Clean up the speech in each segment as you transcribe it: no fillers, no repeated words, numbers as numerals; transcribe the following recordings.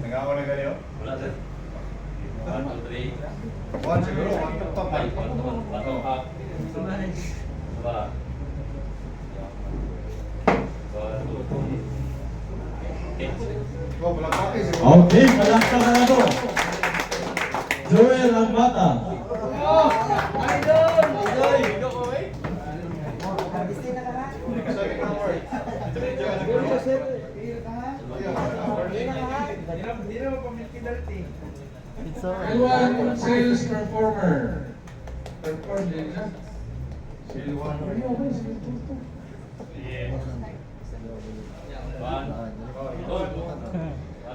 Nagawa na ganyo? Wala sir. 1, 2, 3. One siguro, one to top. 5, 1 to 1. Diba? 1, 2, 3. Ikaw, walang pake siguro. Okay, palakpakan na to. Joel Ambata. Second award. L1 sales performer. Perform din siya. Silwan. One,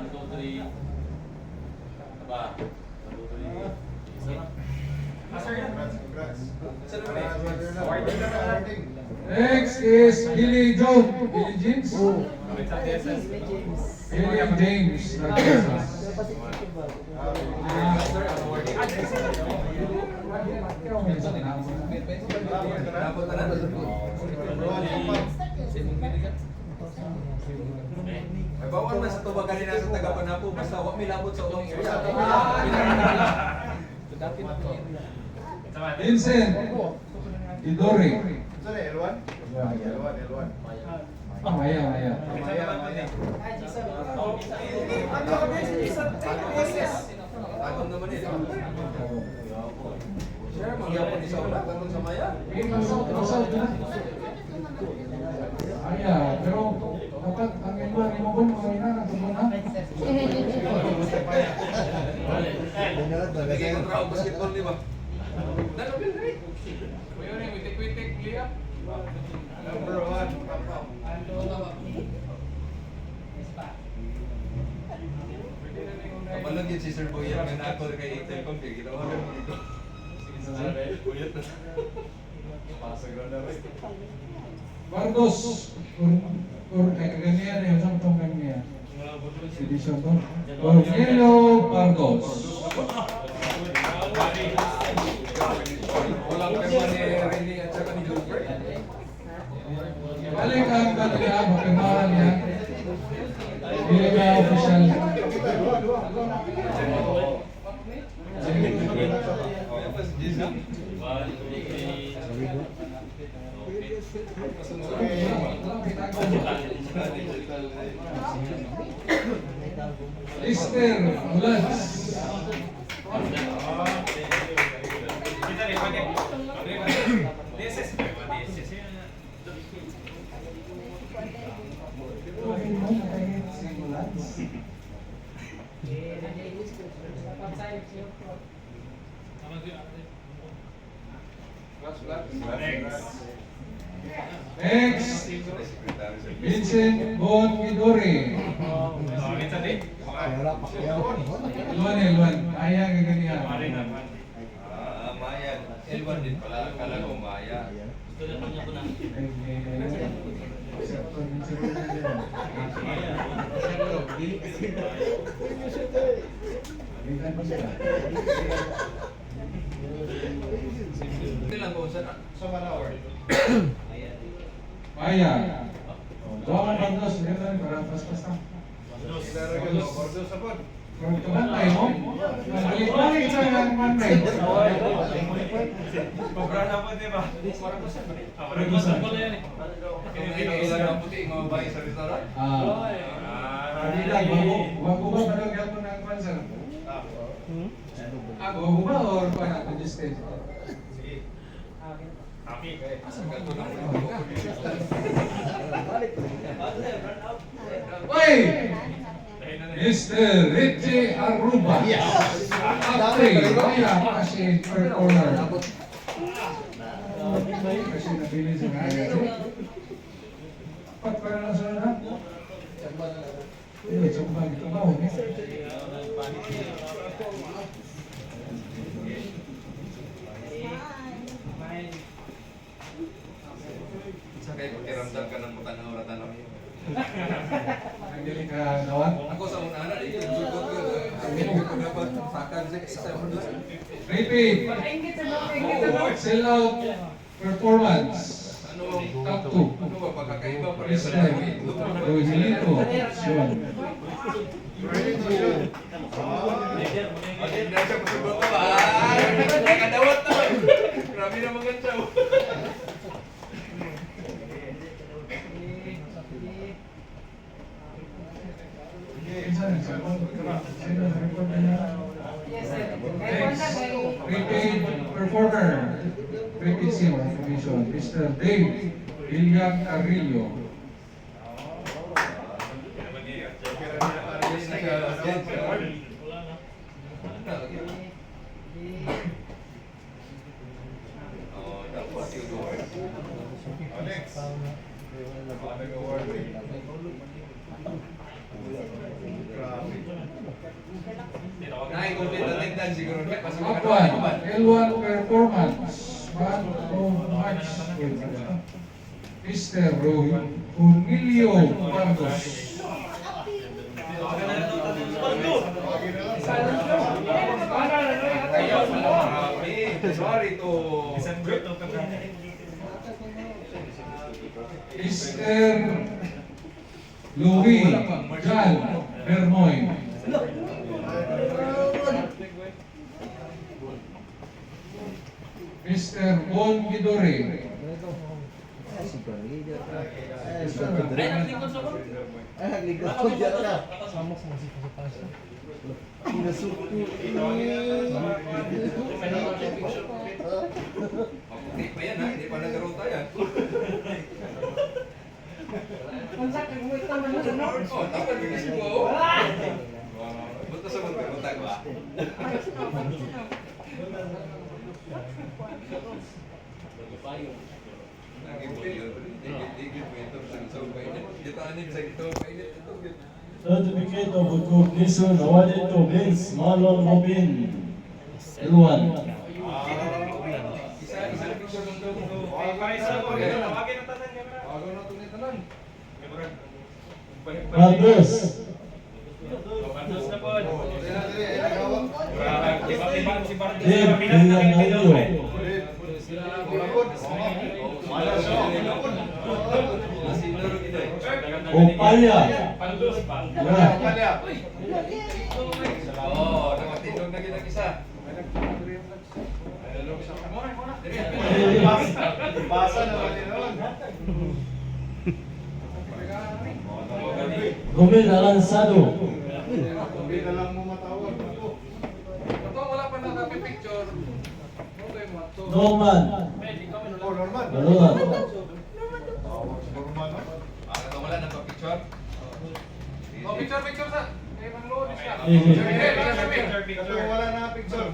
two, 3. Diba? 1, 2, 3. Congrats. Next is Billy Jones. Billy James. Billy James. May bawal man sa tubagan nila sa taga-Panapo, basta huwag may labot sa ulong area. Vincent Idori. Sorry, L1? L1. Maya, Maya. Tagong naman eh. Sir, magyapon isa wala, tagong sa maya. Maya, pero dapat ang iba mo ba mga ina na tumuna? Bigay kong trabaho basketball, di ba? Nakabil na rin. Number 1. Kapalagin si Sir Boyet, may nakol kay Itel Kong, kaya ginawa ka mo dito. Boyet na. Pasag na rin. Marcos, kaganyan na yung tong kanya. Edisyon to. Cornelio Marcos. Walang kema ni Rini at saka ni Gilbert. Balik ang kanila, makimahan niya. Hindi ka official. Ayan pa si Jason. 1, 2, 3. Esther Mulans. Next, Vincent Bon Midori. Luan. Kaya gaganihan. Maya. L1 din pala. Kala ko Maya. Gusto na niya ko na. Ilang ko sa So, 1 hour. Maya. Doon ang bandos. Para pas-pas na. Ilaragay mo, bordo sa pod. Kung tumantay mo, balik-balik sa ng manay. Pabra na po, di ba? Regusan. ilan ang puti ng mga bahay sa restaurant? Hindi lang, bago ba malagyan mo ng pansan? Bago ba or pa na congested? Asang gato ng Oy! Mr. Richie Aruba. Acting, kaya kasi performer. Kasi nabili sa kanya. Pat para lang sa lahat. Eh, sumbang ito ba? Sa kayo pakiramdam ka ng mutanaw na tanong yun. Ang galing ka gawan. Ako sa una na, yung sugot ko, ang ko dapat sakag sa isa mo doon. Repeat. Sell out performance. Ano Top 2. ano ba pagkakaiba pa rin This sa time, langit? Rogelito. Yun. Atin na siya pasubot ko ba? Nakadawat na. Grabe naman gan siya. Prepaid performer, prepaid SIM commission, Mr. Dave William Carrillo. Oh, dapat yung award. Next. Nag-award eh. Nai-complete na tignan siguro. Upwan, L1 performance, month of March. Mr. Cornelio Marcos. Sorry to... Mr. Louis John Bermoy. Mr. Bon Gidore. Maputi pa yan ha, hindi pa nag-rota yan. Oh, dapat bilis mo. Buto sa magkaroon ba? Certificate of recognition awarded to Vince Marlon Robin L1. Isa picture lang daw. Marcos. Dave Villanalio. Opalya. Oh, nakatindog na isa. Basa naman yun nun. Romel Aranzado. Hindi na lang mo matawag. Ito wala pa nakapipicture. Okay mo. Norman. Oh, Norman. Baloran. Norman, no? Ito wala nang picture. Oh, picture sa. Eh, manglood siya. Ito wala na picture.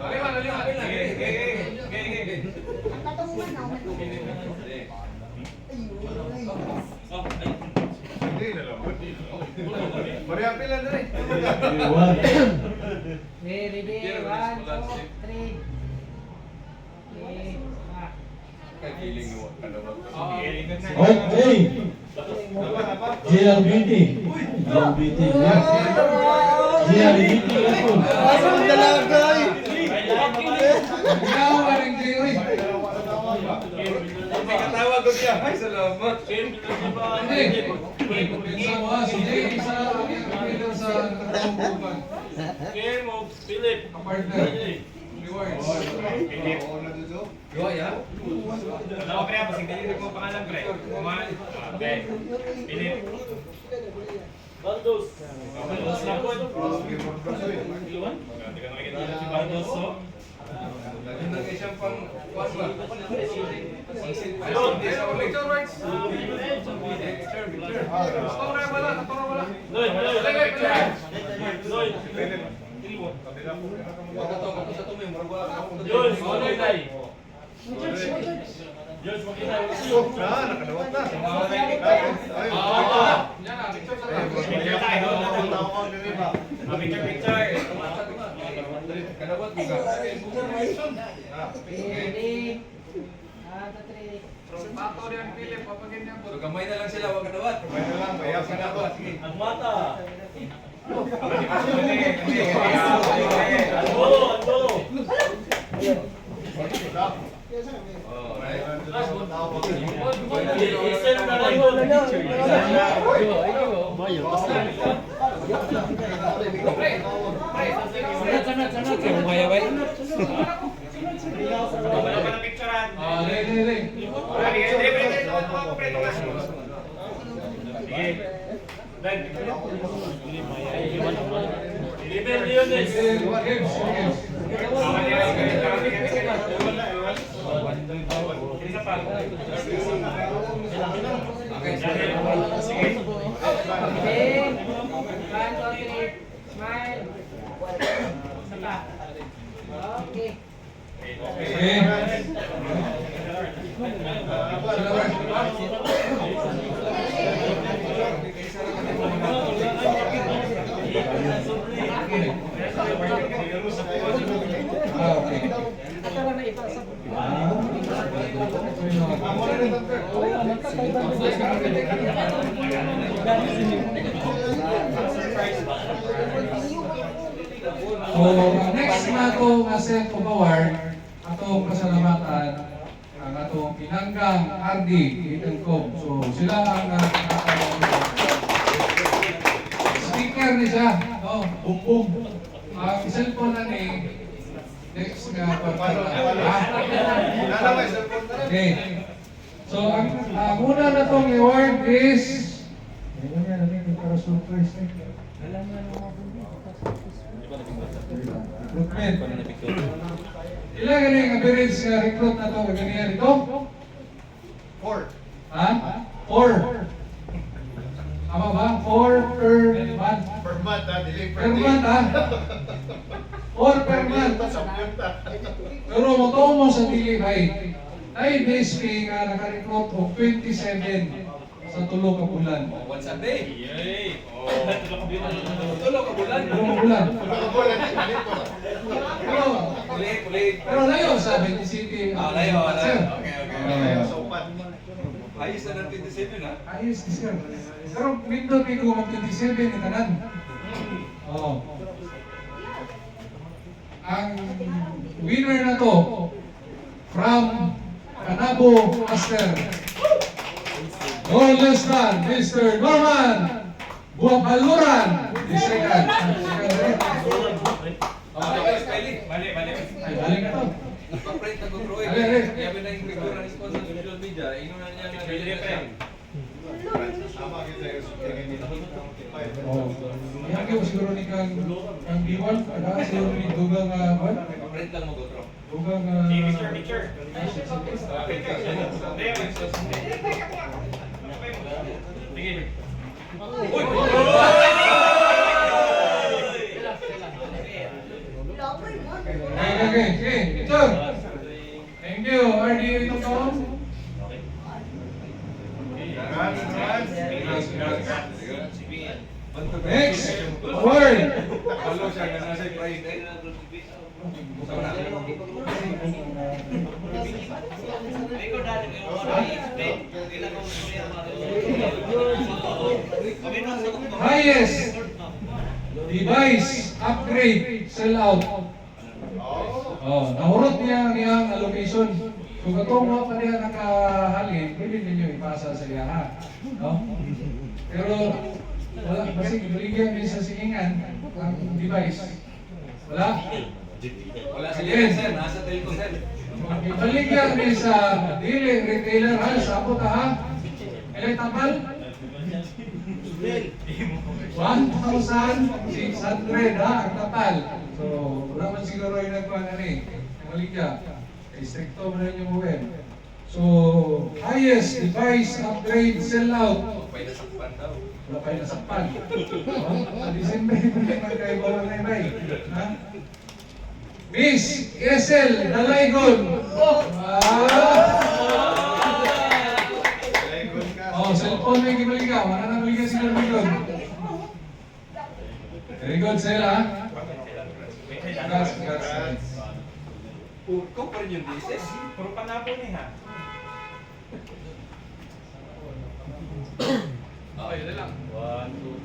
Aliman. Hindi na lang. Mariang pila na rin. Ewan. Ready, 1, 2, 3. Kagiling mo. Okay. JLBT. JLBT. JLBT. Ikaw ka rin kayo eh. May katawag ko siya. Ay, salamat. Hindi. Isa mo ha, si Jay, isa sa katawang Game of Philip. partner. Rewards. Oo na dito. Yo, ya. Ano ko kaya pasing dili ko pangalan pre. Kuman. Okay. Philip. Baldos. Baldos na po. Iluwan? Hindi ka nakikita si Baldos so. Lagi na kayo siyang pang... What ba? Ayun, Picture rights. Picture. Wala. Loy, picture. Loy. Kato sa tumi. Murag wala ka akong George, Loy tay. George, makita mo. Nakadawat na. Picture tayo. Picture. Kadawat juga. Ready, 1, 2, 3. So gamay na lang sila, wag kadawat. May na lang, bayas ka na ba? Sige. Ang mata. Oh, right. Isend na lang yun. Deliver niyo this. Gibbs. Isa pa. Okay. 1, 2, 3. Smile. Isa pa. Okay. Okay. Okay. Natawa na ipasa. So, next na ito nga set of award, atong pasalamatan ang atong pinanggang RD Itancom. So, sila ang speaker ni siya. Oh, bum. Ang cellphone na ni next nga Lalaway sa punta na. Okay. So, ang una na itong award is ayun yan, natin para surprise eh. Recruitment. Ilan ganing average nga recruit na ito? Ganyan ito? 4. Ha? 4. Tama ba? 4 per month. Per month, ha? Dili Per month, ha? 4 per month. Pero mo mo sa dili bay. Ay BSP nga naka-recruit og 27 sa tulo ka bulan. Once a day. Yay. Oh. Tulog ka bulan. Tulo ka bulan. Pero layo sa 27. Ah, layo. Sir. Okay. Sa upat. Ayos na ng 27 ha. Ayos ni sir. Pero window ko mag 27 ni tanan. Oh. Ang winner na to from Canabo Master. No less than Mr. Norman Buapaluran. The second. Balik. Ay, balik na to. Pa-print na kontrol. Ale. Kaya ba na yung picture na response sa social media? Ino na niya na Pwede pa yan. Sama kita yung sukirin nila. Oh. Yan kayo siguro ni kang B1. Ada siguro ni Dugang Pa-print lang mo kontrol. Dugang Picture. Sige. Okay. Picture. Thank you. RD ito ko. Next award. Follow siya na nasa prize eh. Sama na. Highest device upgrade sellout. Oh, nahurot niyang allocation. Kung katong mga pa niya nakahalin, pwede ninyo ipasa sa iya ha. No? Pero wala, basig baligyan din sa singingan ang device. Wala? Wala sa liyan sir. Nasa telco sir. Baligyan din sa dili retailer ha, sabot ha. Ilan tapal? 1,600 ha, ang tapal. So, wala man siguro yung nagpang baligyan. Stricto mo na yung web. So, highest device upgrade sellout. Pwede sa pan daw. Wala pa yung nasakpan. December pa rin magkaibawan na ibay. Ha? Miss Esel Dalaygon. Oh, cellphone na yung gibaligaw. Wala na baligaw si Dalaygon. Very good, Sel, ha? Congrats. Ko pa rin yung thesis. Puro pa na po niya. Okay, yun na lang. 1, 2,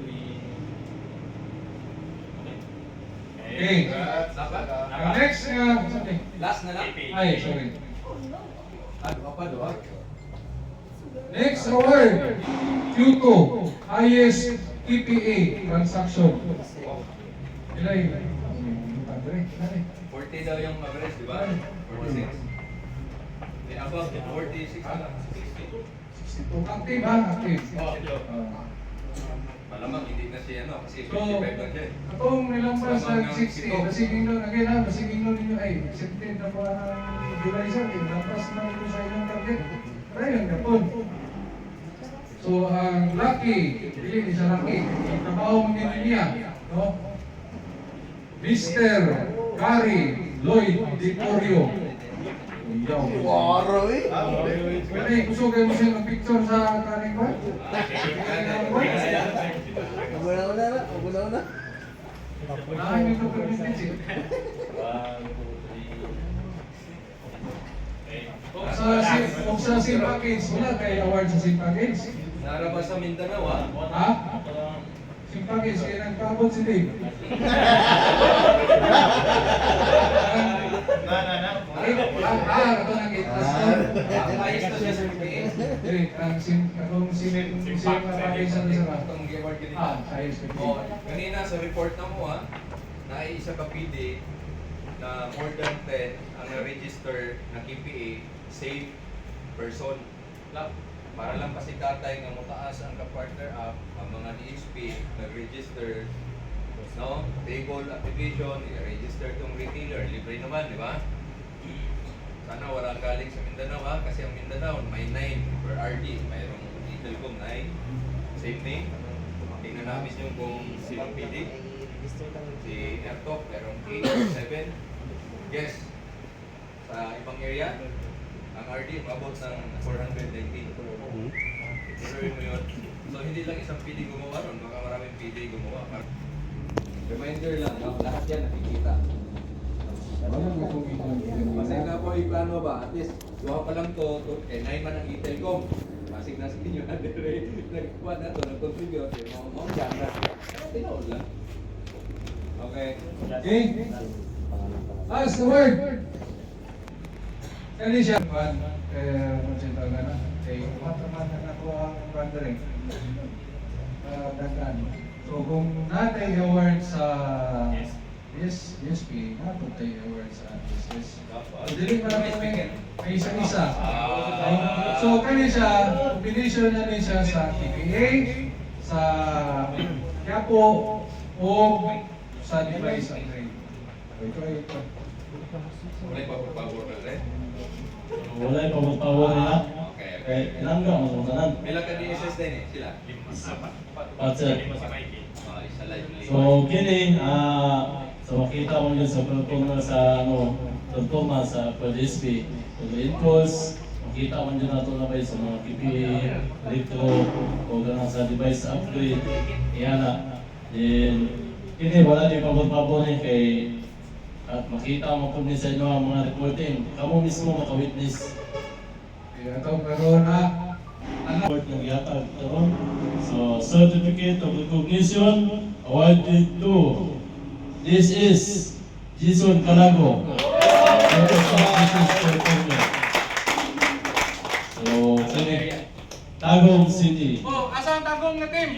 3. Okay. Dapat? Ang next, something. Last na lang. Ay, sorry. Ano pa do? Next award, Q2, highest TPA transaction. Ilay. Padre, 40 daw yung average, di ba? 46. May above 46 na lang. 62. Active ha? Active. Malamang hindi na siya ano, kasi So, 55 lang siya. atong nilampas ng 60, masiging doon, again ha, masiging doon ninyo ay, accepted na po ang July sa atin, lampas na ito sa inyong target. Ayun na po. So, ang Lucky, pili ni sa Lucky, ang trabaho mo niya, no? Mr. Gary Lloyd Ditorio. Ah, okay. Pwede, gusto kayo mo siya ng picture sa kanin ba? Unahin ito per minutes eh. Kung sa SIM package, wala kayo award sa SIM package. Narabas sa Mindanao Ha? SIM package, kaya nagpaabot si Dave. Ito nang itas to. Ayos na siya sa PPA. Ang SIM package sa isa ba? Itong award ganito. Ayos ka. Oh, kanina sa report na mo naisa ka PD na more than 10 ang na-register na KPA safe person. Para lang pasikatay nga mutaas ang ka-partner app, ang mga DSP nag-register, no? Table application, i-register tong retailer, libre naman, di ba? Sana walang galing sa Mindanao kasi ang Mindanao may 9 per RD, mayroong Telcom 9, same name. Tingnan namin yung kung si PD, si Airtalk, mayroong 8 or 7. Yes, sa ibang area, ang RD umabot ng 419. Tuloy mo yun. So hindi lang isang PD gumawa ron, baka maraming PD gumawa. Reminder lang, lahat yan nakikita. Kasi nga po yung plano ba, at least gawa pa lang to 9 man ang Telcom. Masig na sa inyo na nagkuha na to, nag-contribute, mga dyan na. Tinood lang. Okay. Okay? Last word. Kani siya man konsentrado na kay mataman na ako ang rendering. Daghan. So kung natay award sa PSP, natay award sa PSS. So dili pa lang kami may isa-isa. So kani siya, combination na rin siya sa TPA, sa Quiapo, o sa device upgrade. Ito. Wala pa po pabor na rin. Wala yung pagpapawar nila. Okay. Kaya ilangga mo sa tanan. Pila ka DSS din sila? Patser. Isa live link. So, kini, so makita mo yun sa performa sa, performa sa PDSP. So, impulse, makita mo yun nato na ba sa mga PPA, retro, o ganang sa device upgrade. Iyan na. Then, kini, wala din pagpapawar niya kay at makita mo po sa inyo ang mga reporting. Kamu mismo maka-witness. Ito meron na Report ng yatag karon. So, certificate of recognition awarded to this is Jason Calago. So, Tagum City. Oh, asa ang tagong na team?